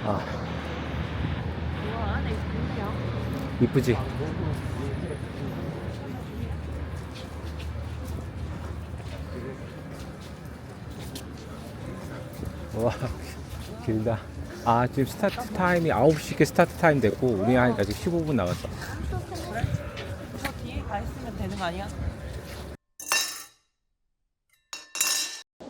아, 우와, 안에 좋네요. 이쁘지? 와, 길다. 아, 지금 스타트 타임이 9시께 스타트 타임 됐고, 우리 아직 15분 남았어. 그래? 저 뒤에 가 있으면 되는 거 아니야?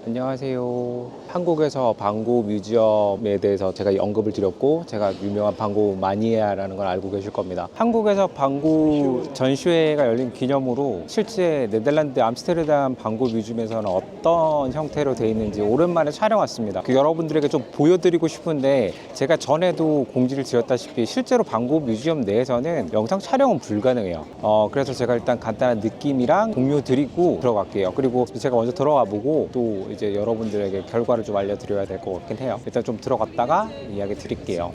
안녕하세요. 한국에서 방구 뮤지엄에 대해서 제가 언급을 드렸고, 제가 유명한 방구 마니아라는 걸 알고 계실 겁니다. 한국에서 방구 전시회가 열린 기념으로 실제 네덜란드 암스테르담 방구 뮤지엄에서는 어떤 형태로 되어 있는지 오랜만에 촬영 왔습니다. 여러분들에게 좀 보여드리고 싶은데, 제가 전에도 공지를 드렸다시피 실제로 방구 뮤지엄 내에서는 영상 촬영은 불가능해요. 그래서 제가 일단 간단한 느낌이랑 공유 드리고 들어갈게요. 그리고 제가 먼저 들어가 보고 또 이제 여러분들에게 결과를 좀 알려드려야 될 것 같긴 해요. 일단 좀 들어갔다가 이야기 드릴게요.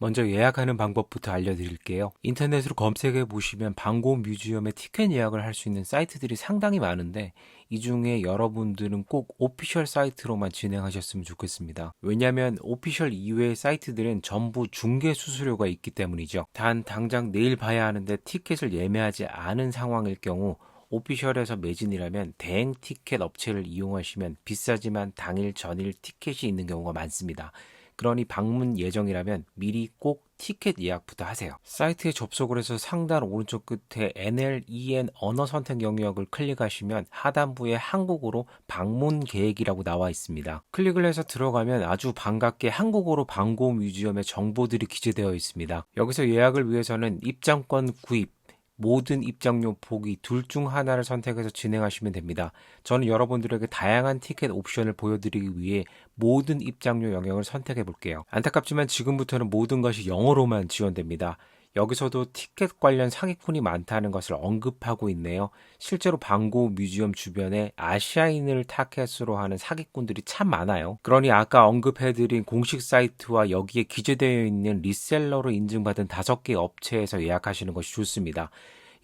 먼저 예약하는 방법부터 알려드릴게요. 인터넷으로 검색해 보시면 방고 뮤지엄의 티켓 예약을 할 수 있는 사이트들이 상당히 많은데, 이 중에 여러분들은 꼭 오피셜 사이트로만 진행하셨으면 좋겠습니다. 왜냐하면 오피셜 이외의 사이트들은 전부 중개 수수료가 있기 때문이죠. 단 당장 내일 봐야 하는데 티켓을 예매하지 않은 상황일 경우 오피셜에서 매진이라면 대행 티켓 업체를 이용하시면 비싸지만 당일 전일 티켓이 있는 경우가 많습니다. 그러니 방문 예정이라면 미리 꼭 티켓 예약부터 하세요. 사이트에 접속을 해서 상단 오른쪽 끝에 NLEN 언어 선택 영역을 클릭하시면 하단부에 한국어로 방문 계획이라고 나와 있습니다. 클릭을 해서 들어가면 아주 반갑게 한국어로 방고 뮤지엄의 정보들이 기재되어 있습니다. 여기서 예약을 위해서는 입장권 구입, 모든 입장료 보기 둘 중 하나를 선택해서 진행하시면 됩니다. 저는 여러분들에게 다양한 티켓 옵션을 보여드리기 위해 모든 입장료 영역을 선택해 볼게요. 안타깝지만 지금부터는 모든 것이 영어로만 지원됩니다. 여기서도 티켓 관련 사기꾼이 많다는 것을 언급하고 있네요. 실제로 방고 뮤지엄 주변에 아시아인을 타겟으로 하는 사기꾼들이 참 많아요. 그러니 아까 언급해드린 공식 사이트와 여기에 기재되어 있는 리셀러로 인증받은 5개 업체에서 예약하시는 것이 좋습니다.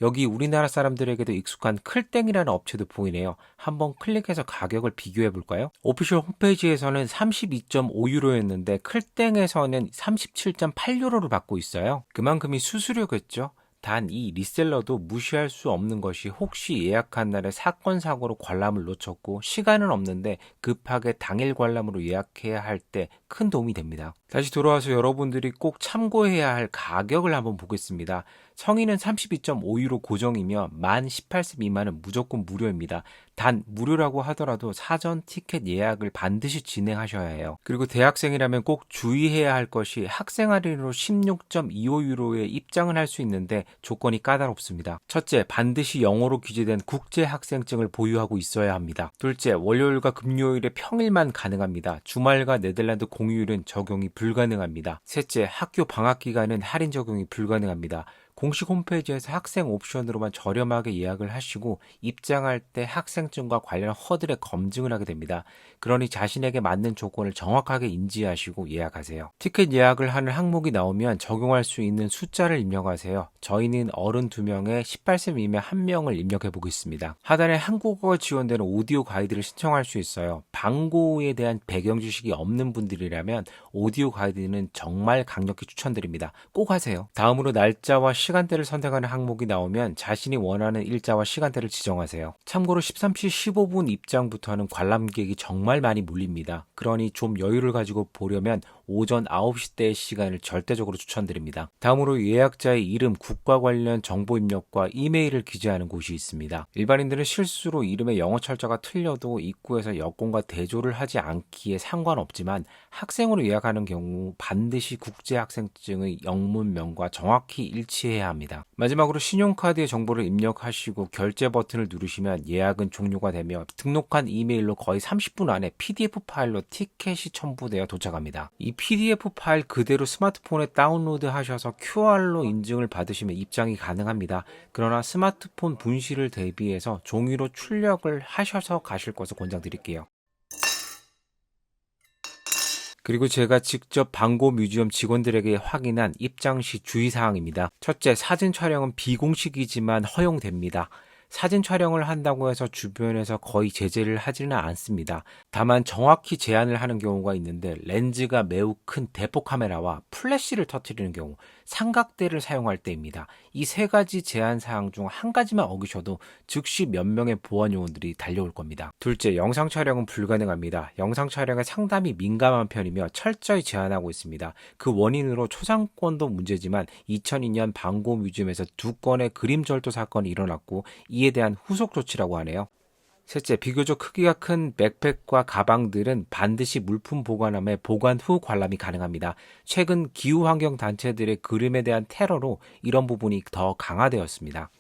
여기 우리나라 사람들에게도 익숙한 클땡이라는 업체도 보이네요. 한번 클릭해서 가격을 비교해 볼까요? 오피셜 홈페이지에서는 32.5유로였는데 클땡에서는 37.8유로를 받고 있어요. 그만큼이 수수료겠죠? 단 이 리셀러도 무시할 수 없는 것이 혹시 예약한 날에 사건 사고로 관람을 놓쳤고 시간은 없는데 급하게 당일 관람으로 예약해야 할 때 큰 도움이 됩니다. 다시 돌아와서 여러분들이 꼭 참고해야 할 가격을 한번 보겠습니다. 성인은 32.5유로 고정이며 만 18세 미만은 무조건 무료입니다. 단 무료라고 하더라도 사전 티켓 예약을 반드시 진행하셔야 해요. 그리고 대학생이라면 꼭 주의해야 할 것이 학생 할인으로 16.25유로에 입장을 할 수 있는데 조건이 까다롭습니다. 첫째, 반드시 영어로 기재된 국제 학생증을 보유하고 있어야 합니다. 둘째, 월요일과 금요일에 평일만 가능합니다. 주말과 네덜란드 공휴일은 적용이 불가능합니다. 셋째, 학교 방학 기간은 할인 적용이 불가능합니다. 공식 홈페이지에서 학생 옵션으로만 저렴하게 예약을 하시고 입장할 때 학생증과 관련 허들의 검증을 하게 됩니다. 그러니 자신에게 맞는 조건을 정확하게 인지하시고 예약하세요. 티켓 예약을 하는 항목이 나오면 적용할 수 있는 숫자를 입력하세요. 저희는 어른 2명에 18세 미만 1명을 입력해 보겠습니다. 하단에 한국어가 지원되는 오디오 가이드를 신청할 수 있어요. 방고에 대한 배경 지식이 없는 분들이라면 오디오 가이드는 정말 강력히 추천드립니다. 꼭 하세요. 다음으로 날짜와 시간대를 선택하는 항목이 나오면 자신이 원하는 일자와 시간대를 지정하세요. 참고로 13시 15분 입장부터는 관람객이 정말 많이 몰립니다. 그러니 좀 여유를 가지고 보려면 오전 9시 때의 시간을 절대적으로 추천드립니다. 다음으로 예약자의 이름, 국가 관련 정보 입력과 이메일을 기재하는 곳이 있습니다. 일반인들은 실수로 이름의 영어 철자가 틀려도 입구에서 여권과 대조를 하지 않기에 상관없지만 학생으로 예약하는 경우 반드시 국제학생증의 영문명과 정확히 일치해야 합니다. 마지막으로 신용카드의 정보를 입력하시고 결제 버튼을 누르시면 예약은 종료가 되며 등록한 이메일로 거의 30분 안에 PDF 파일로 티켓이 첨부되어 도착합니다. 이 PDF 파일 그대로 스마트폰에 다운로드 하셔서 QR로 인증을 받으시면 입장이 가능합니다. 그러나 스마트폰 분실을 대비해서 종이로 출력을 하셔서 가실 것을 권장드릴게요. 그리고 제가 직접 방고 뮤지엄 직원들에게 확인한 입장 시 주의사항입니다. 첫째, 사진 촬영은 비공식이지만 허용됩니다. 사진 촬영을 한다고 해서 주변에서 거의 제재를 하지는 않습니다. 다만 정확히 제한을 하는 경우가 있는데 렌즈가 매우 큰 대포 카메라와 플래시를 터뜨리는 경우, 삼각대를 사용할 때입니다. 이 세 가지 제한 사항 중 한 가지만 어기셔도 즉시 몇 명의 보안 요원들이 달려올 겁니다. 둘째, 영상 촬영은 불가능합니다. 영상 촬영에 상당히 민감한 편이며 철저히 제한하고 있습니다. 그 원인으로 초상권도 문제지만 2002년 방고 뮤지엄에서 2건의 그림 절도 사건이 일어났고 이에 대한 후속 조치라고 하네요. 셋째, 비교적 크기가 큰 백팩과 가방들은 반드시 물품 보관함에 보관 후 관람이 가능합니다. 최근 기후환경 단체들의 그림에 대한 테러로 이런 부분이 더 강화되었습니다.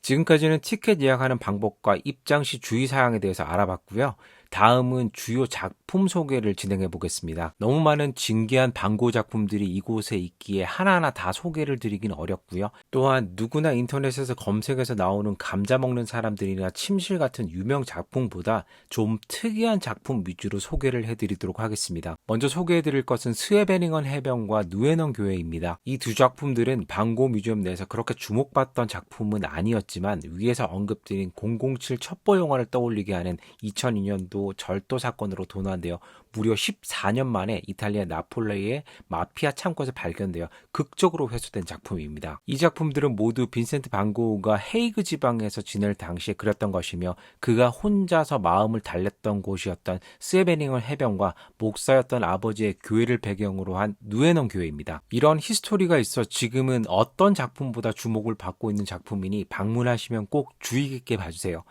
지금까지는 티켓 예약하는 방법과 입장 시 주의사항에 대해서 알아봤고요. 다음은 주요 작품 소개를 진행해 보겠습니다. 너무 많은 진귀한 방고 작품들이 이곳에 있기에 하나하나 다 소개를 드리긴 어렵고요. 또한 누구나 인터넷에서 검색해서 나오는 감자 먹는 사람들이나 침실 같은 유명 작품보다 좀 특이한 작품 위주로 소개를 해드리도록 하겠습니다. 먼저 소개해드릴 것은 스웨베닝언 해변과 누에넌 교회입니다. 이 두 작품들은 방고 뮤지엄 내에서 그렇게 주목받던 작품은 아니었지만 위에서 언급드린 007 첩보 영화를 떠올리게 하는 2002년도 절도 사건으로 도난되어 무려 14년 만에 이탈리아 나폴리의 마피아 창고에서 발견되어 극적으로 회수된 작품입니다. 이 작품들은 모두 빈센트 반 고흐가 헤이그 지방에서 지낼 당시에 그렸던 것이며 그가 혼자서 마음을 달랬던 곳이었던 스웨베닝언 해변과 목사였던 아버지의 교회를 배경으로 한 누에넌 교회입니다. 이런 히스토리가 있어 지금은 어떤 작품보다 주목을 받고 있는 작품이니 방문하시면 꼭 주의 깊게 봐주세요.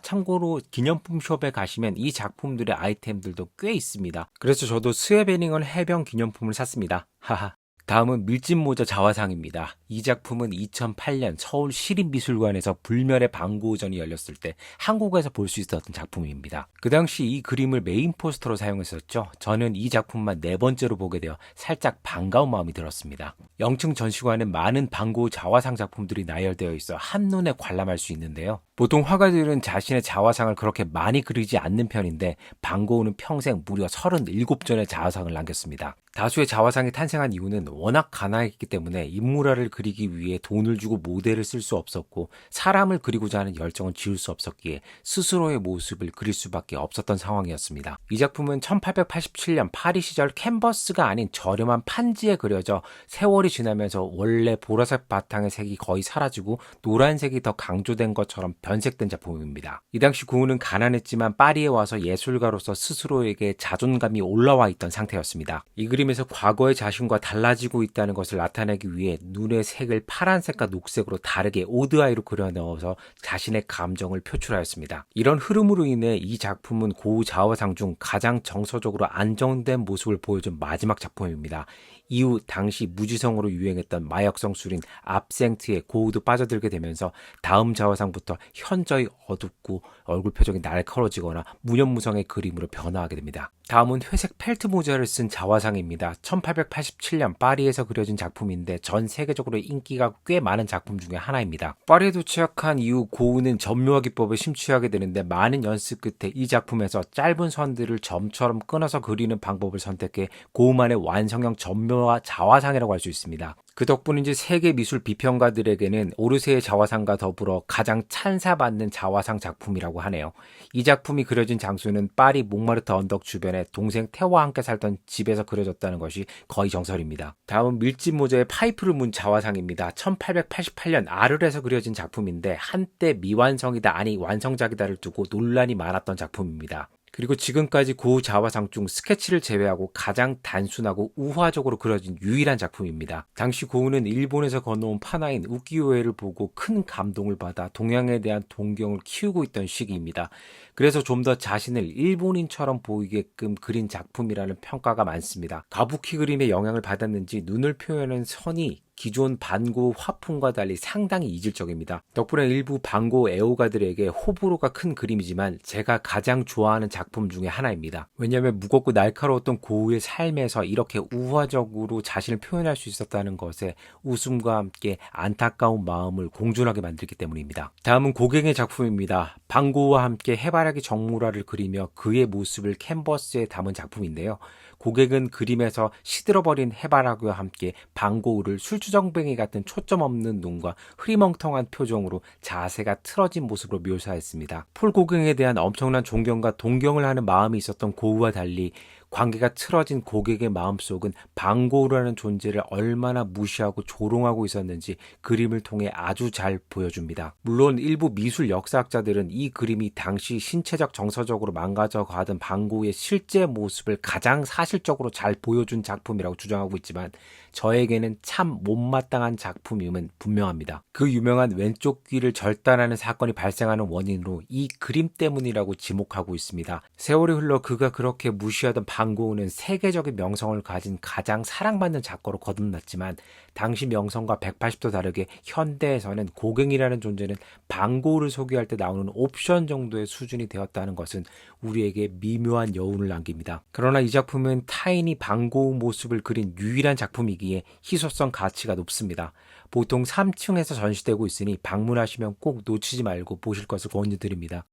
참고로 기념품 숍에 가시면 이 작품들의 아이템들도 꽤 있습니다. 그래서 저도 스웨베닝언 해변 기념품을 샀습니다. 하하. 다음은 밀짚모자 자화상입니다. 이 작품은 2008년 서울 시립미술관에서 불멸의 방고전이 열렸을 때 한국에서 볼 수 있었던 작품입니다. 그 당시 이 그림을 메인 포스터로 사용했었죠. 저는 이 작품만 4번째로 보게 되어 살짝 반가운 마음이 들었습니다. 영층 전시관은 많은 방고 자화상 작품들이 나열되어 있어 한눈에 관람할 수 있는데요. 보통 화가들은 자신의 자화상을 그렇게 많이 그리지 않는 편인데 반 고흐는 평생 무려 37점의 자화상을 남겼습니다. 다수의 자화상이 탄생한 이유는 워낙 가난했기 때문에 인물화를 그리기 위해 돈을 주고 모델을 쓸 수 없었고 사람을 그리고자 하는 열정은 지울 수 없었기에 스스로의 모습을 그릴 수밖에 없었던 상황이었습니다. 이 작품은 1887년 파리 시절 캔버스가 아닌 저렴한 판지에 그려져 세월이 지나면서 원래 보라색 바탕의 색이 거의 사라지고 노란색이 더 강조된 것처럼 변색된 작품입니다. 이 당시 고흐는 가난했지만 파리에 와서 예술가로서 스스로에게 자존감이 올라와 있던 상태였습니다. 이 그림에서 과거의 자신과 달라지고 있다는 것을 나타내기 위해 눈의 색을 파란색과 녹색으로 다르게 오드아이로 그려 넣어서 자신의 감정을 표출하였습니다. 이런 흐름으로 인해 이 작품은 고흐 자화상 중 가장 정서적으로 안정된 모습을 보여준 마지막 작품입니다. 이후 당시 무지성으로 유행했던 마약성 술인 압생트에 고흐도 빠져들게 되면서 다음 자화상부터 현저히 어둡고 얼굴 표정이 날카로워지거나 무념무성의 그림으로 변화하게 됩니다. 다음은 회색 펠트 모자를 쓴 자화상입니다. 1887년 파리에서 그려진 작품인데 전 세계적으로 인기가 꽤 많은 작품 중에 하나입니다. 파리에 도착한 이후 고흐는 점묘화 기법에 심취하게 되는데 많은 연습 끝에 이 작품에서 짧은 선들을 점처럼 끊어서 그리는 방법을 선택해 고흐만의 완성형 점묘화 자화상이라고 할 수 있습니다. 그 덕분인지 세계 미술 비평가들에게는 오르세의 자화상과 더불어 가장 찬사받는 자화상 작품이라고 하네요. 이 작품이 그려진 장소는 파리 몽마르트 언덕 주변에 동생 태호와 함께 살던 집에서 그려졌다는 것이 거의 정설입니다. 다음은 밀짚모자에 파이프를 문 자화상입니다. 1888년 아르에서 그려진 작품인데 한때 미완성이다 아니 완성작이다를 두고 논란이 많았던 작품입니다. 그리고 지금까지 고흐 자화상 중 스케치를 제외하고 가장 단순하고 우화적으로 그려진 유일한 작품입니다. 당시 고흐는 일본에서 건너온 파나인 우키요에를 보고 큰 감동을 받아 동양에 대한 동경을 키우고 있던 시기입니다. 그래서 좀 더 자신을 일본인처럼 보이게끔 그린 작품이라는 평가가 많습니다. 가부키 그림의 영향을 받았는지 눈을 표현하는 선이 기존 반고 화풍과 달리 상당히 이질적입니다. 덕분에 일부 반고 애호가들에게 호불호가 큰 그림이지만 제가 가장 좋아하는 작품 중에 하나입니다. 왜냐하면 무겁고 날카로웠던 고흐의 삶에서 이렇게 우화적으로 자신을 표현할 수 있었다는 것에 웃음과 함께 안타까운 마음을 공존하게 만들기 때문입니다. 다음은 고갱의 작품입니다. 반고와 함께 해발 해바라기 정물화를 그리며 그의 모습을 캔버스에 담은 작품인데요. 고객은 그림에서 시들어버린 해바라기와 함께 방고우를 술주정뱅이 같은 초점 없는 눈과 흐리멍텅한 표정으로 자세가 틀어진 모습으로 묘사했습니다. 폴 고갱에 대한 엄청난 존경과 동경을 하는 마음이 있었던 고우와 달리 관계가 틀어진 고객의 마음속은 방고우라는 존재를 얼마나 무시하고 조롱하고 있었는지 그림을 통해 아주 잘 보여줍니다. 물론 일부 미술 역사학자들은 이 그림이 당시 신체적 정서적으로 망가져 가던 방고우의 실제 모습을 가장 사실적으로 잘 보여준 작품이라고 주장하고 있지만 저에게는 참 못마땅한 작품임은 분명합니다. 그 유명한 왼쪽 귀를 절단하는 사건이 발생하는 원인으로 이 그림 때문이라고 지목하고 있습니다. 세월이 흘러 그가 그렇게 무시하던 방고우는 세계적인 명성을 가진 가장 사랑받는 작가로 거듭났지만 당시 명성과 180도 다르게 현대에서는 고갱이라는 존재는 방고우를 소개할 때 나오는 옵션 정도의 수준이 되었다는 것은 우리에게 미묘한 여운을 남깁니다. 그러나 이 작품은 타인이 방고우 모습을 그린 유일한 작품이기에 희소성 가치가 높습니다. 보통 3층에서 전시되고 있으니 방문하시면 꼭 놓치지 말고 보실 것을 권유드립니다.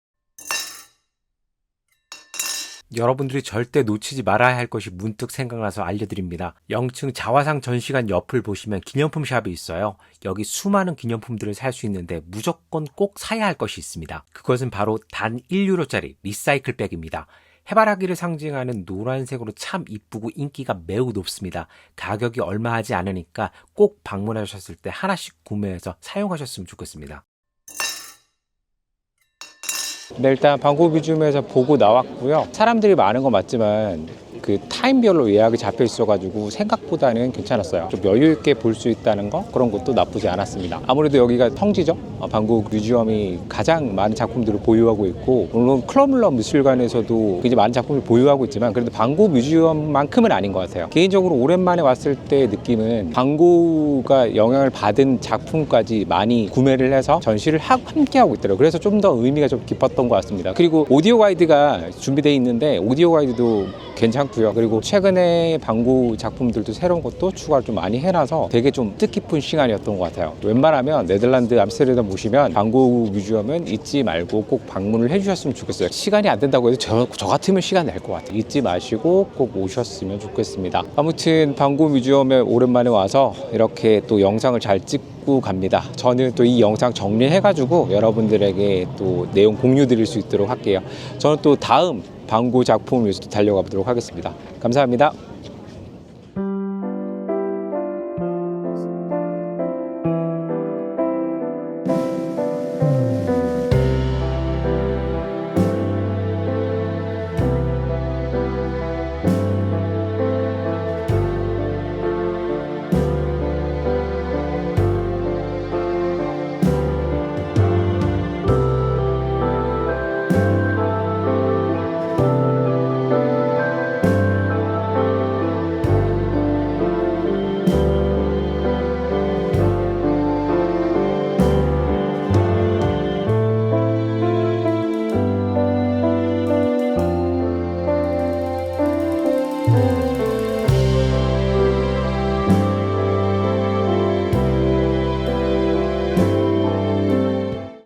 여러분들이 절대 놓치지 말아야 할 것이 문득 생각나서 알려드립니다. 0층 자화상 전시관 옆을 보시면 기념품 샵이 있어요. 여기 수많은 기념품들을 살 수 있는데 무조건 꼭 사야 할 것이 있습니다. 그것은 바로 단 1유로짜리 리사이클 백입니다. 해바라기를 상징하는 노란색으로 참 이쁘고 인기가 매우 높습니다. 가격이 얼마 하지 않으니까 꼭 방문하셨을 때 하나씩 구매해서 사용하셨으면 좋겠습니다. 네, 일단 방고우 뮤지엄에서 보고 나왔고요. 사람들이 많은 건 맞지만 그 타임별로 예약이 잡혀 있어가지고 생각보다는 괜찮았어요. 좀 여유 있게 볼 수 있다는 거, 그런 것도 나쁘지 않았습니다. 아무래도 여기가 성지죠. 방고우 뮤지엄이 가장 많은 작품들을 보유하고 있고, 물론 클럽물러 미술관에서도 굉장히 많은 작품을 보유하고 있지만 그래도 방고우 뮤지엄만큼은 아닌 것 같아요. 개인적으로 오랜만에 왔을 때 느낌은 방고우가 영향을 받은 작품까지 많이 구매를 해서 전시를 함께 하고 있더라고요. 그래서 좀 더 의미가 좀 깊었던 것 같습니다. 그리고 오디오 가이드가 준비되어 있는데 오디오 가이드도 괜찮고요. 그리고 최근에 방고우 작품들도 새로운 것도 추가를 좀 많이 해놔서 되게 좀 뜻깊은 시간이었던 것 같아요. 웬만하면 네덜란드 암스테르담 오시면 방고우 뮤지엄은 잊지 말고 꼭 방문을 해주셨으면 좋겠어요. 시간이 안 된다고 해도 저 같으면 시간 낼 것 같아요. 잊지 마시고 꼭 오셨으면 좋겠습니다. 아무튼 방고우 뮤지엄에 오랜만에 와서 이렇게 또 영상을 잘 찍고 갑니다. 저는 또 이 영상 정리해가지고 여러분들에게 또 내용 공유 드릴 수 있도록 할게요. 저는 또 다음 방고우 작품을 위해서 달려가 보도록 하겠습니다. 감사합니다.